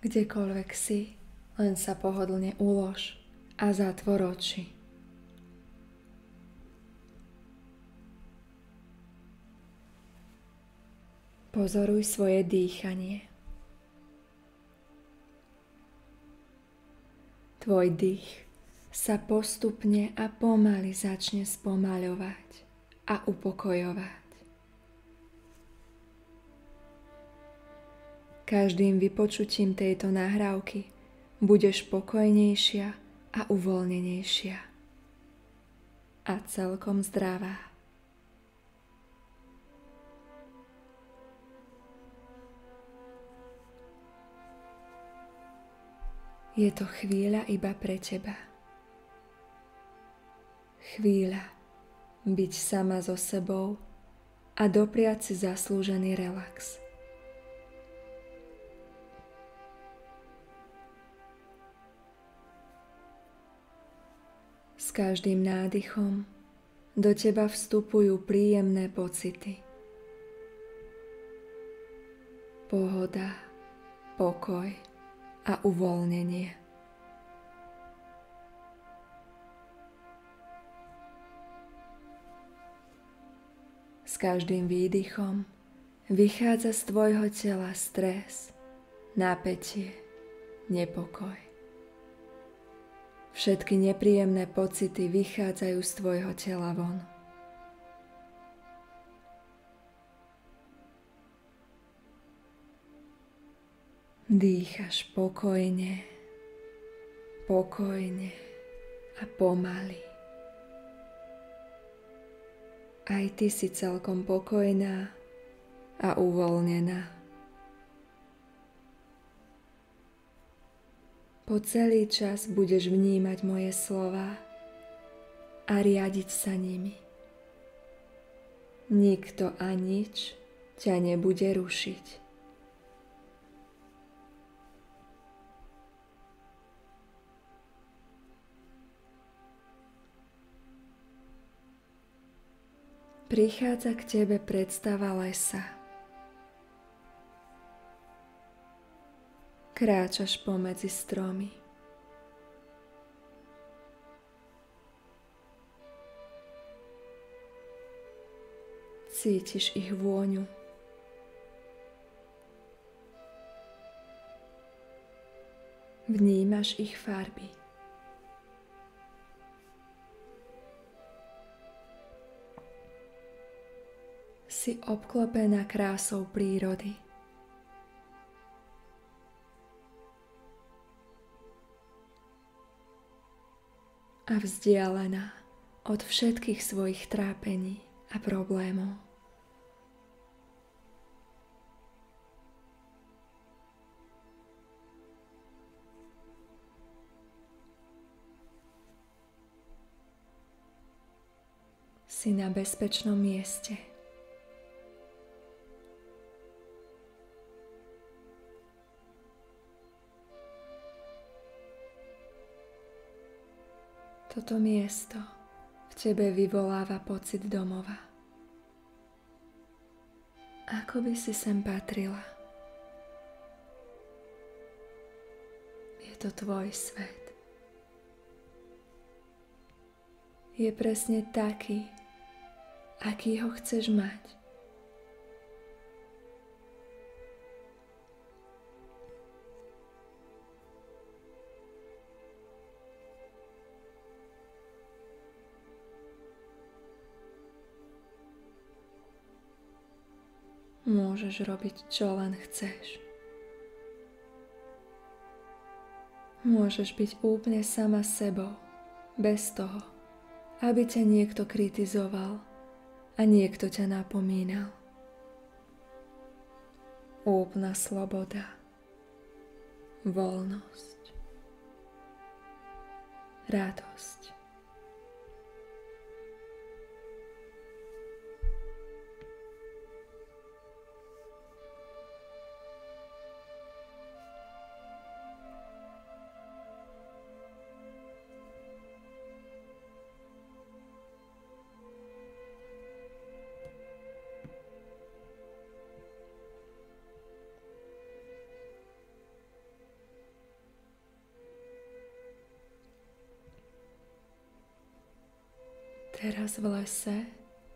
Kdekoľvek si, len sa pohodlne ulož a zatvor oči. Pozoruj svoje dýchanie. Tvoj dých sa postupne a pomaly začne spomaľovať a upokojovať. Každým vypočutím tejto nahrávky budeš pokojnejšia a uvoľnenejšia a celkom zdravá. Je to chvíľa iba pre teba. Chvíľa byť sama so sebou a dopriať si zaslúžený relax. S každým nádychom do teba vstupujú príjemné pocity. Pohoda, pokoj a uvoľnenie. S každým výdychom vychádza z tvojho tela stres, napätie, nepokoj. Všetky nepríjemné pocity vychádzajú z tvojho tela von. Dýchaš pokojne, pokojne a pomaly. Aj ty si celkom pokojná a uvoľnená. Po celý čas budeš vnímať moje slová a riadiť sa nimi. Nikto a nič ťa nebude rušiť. Prichádza k tebe predstava lesa. Kráčaš pomedzi stromy. Cítiš ich vôňu. Vnímaš ich farby. Si obklopená krásou prírody. A vzdialená od všetkých svojich trápení a problémov. Si na bezpečnom mieste. Toto miesto v tebe vyvoláva pocit domova. Ako by si sem patrila. Je to tvoj svet. Je presne taký, aký ho chceš mať. Môžeš robiť, čo len chceš. Môžeš byť úplne sama sebou, bez toho, aby ťa niekto kritizoval a niekto ťa napomínal. Úplná sloboda, voľnosť, radosť. Teraz v lese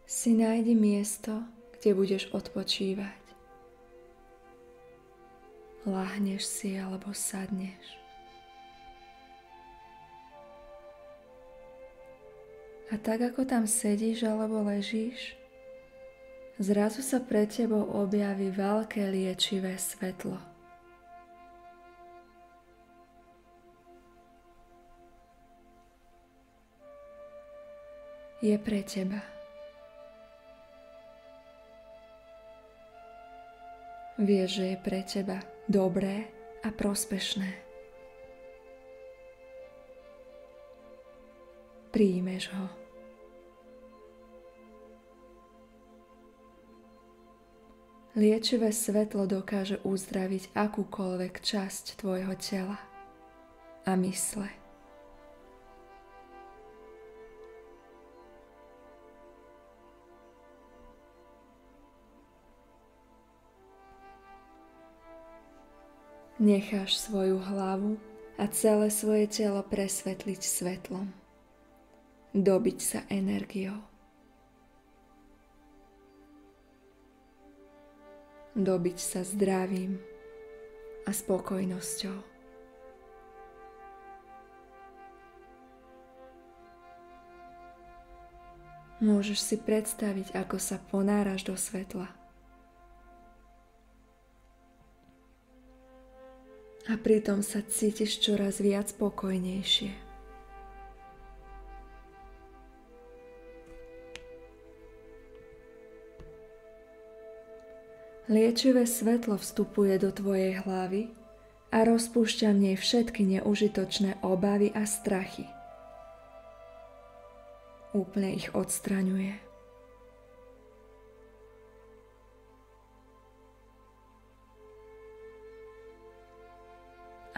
si nájdi miesto, kde budeš odpočívať. Láhneš si alebo sadneš. A tak ako tam sedíš alebo ležíš, zrazu sa pred tebou objaví veľké liečivé svetlo. Je pre teba. Vieš, že je pre teba dobré a prospešné. Príjmeš ho. Liečivé svetlo dokáže uzdraviť akúkoľvek časť tvojho tela a mysle. Necháš svoju hlavu a celé svoje telo presvetliť svetlom. Dobiť sa energiou. Dobiť sa zdravím a spokojnosťou. Môžeš si predstaviť, ako sa ponáraš do svetla. A pritom sa cítiš čoraz viac spokojnejšie. Liečivé svetlo vstupuje do tvojej hlavy a rozpúšťa v nej všetky neužitočné obavy a strachy. Úplne ich odstraňuje.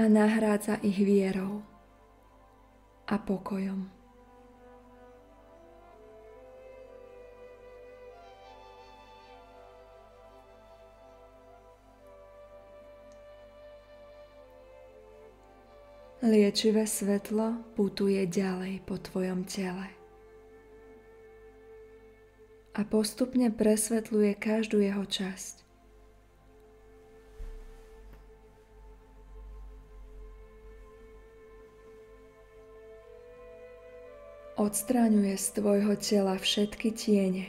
A nahrádza ich vierou a pokojom. Liečivé svetlo putuje ďalej po tvojom tele a postupne presvetľuje každú jeho časť. Odstráňuje z tvojho tela všetky tiene.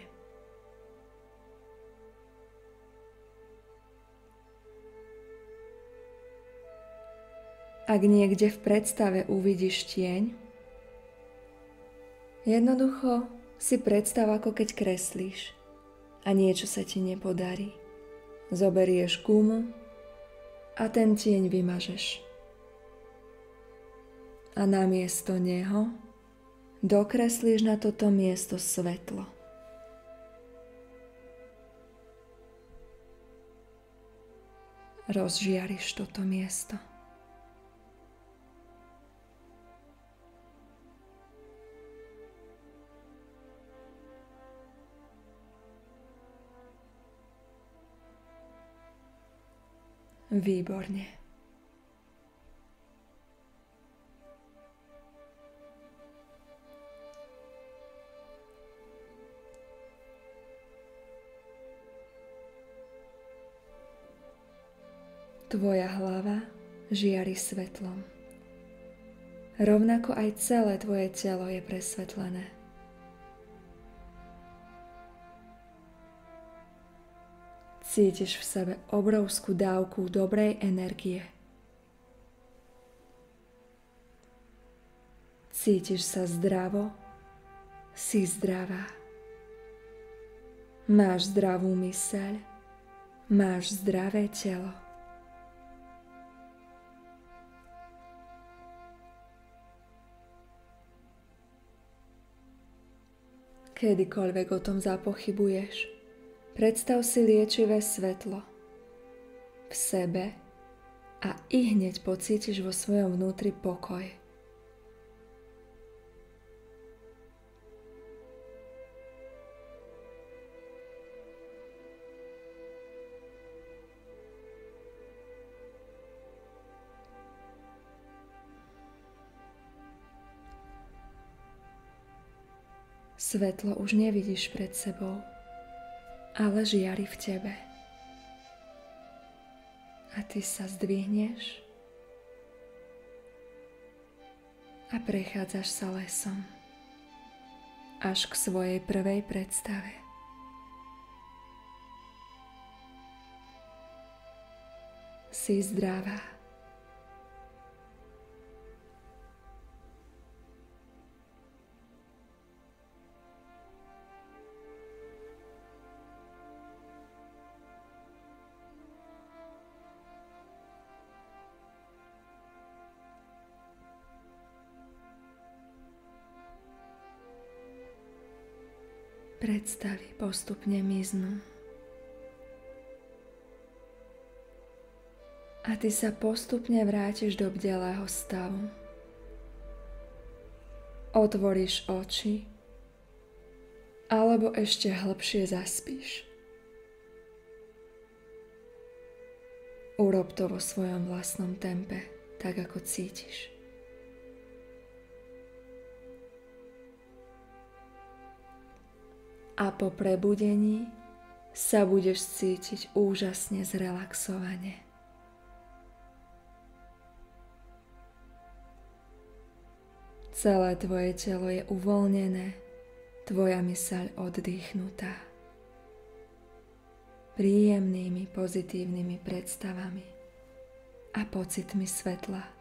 Ak niekde v predstave uvidíš tieň, jednoducho si predstav, ako keď kreslíš a niečo sa ti nepodarí. Zoberieš gumu a ten tieň vymažeš. A namiesto neho dokreslíš na toto miesto svetlo. Rozžiariš toto miesto. Výborne. Tvoja hlava žiari svetlom. Rovnako aj celé tvoje telo je presvetlené. Cítiš v sebe obrovskú dávku dobrej energie. Cítiš sa zdravo, si zdravá. Máš zdravú myseľ, máš zdravé telo. Kedykoľvek o tom zapochybuješ, predstav si liečivé svetlo v sebe a ihneď pocítiš vo svojom vnútri pokoj. Svetlo už nevidíš pred sebou, ale žiari v tebe. A ty sa zdvihneš a prechádzaš sa lesom až k svojej prvej predstave. Si zdravá. Predstavy postupne miznú. A ty sa postupne vrátiš do bdelého stavu. Otvoríš oči, alebo ešte hlbšie zaspíš. Urob to vo svojom vlastnom tempe, tak ako cítiš. A po prebudení sa budeš cítiť úžasne zrelaxovane. Celé tvoje telo je uvoľnené, tvoja myseľ oddychnutá. Príjemnými pozitívnymi predstavami a pocitmi svetla.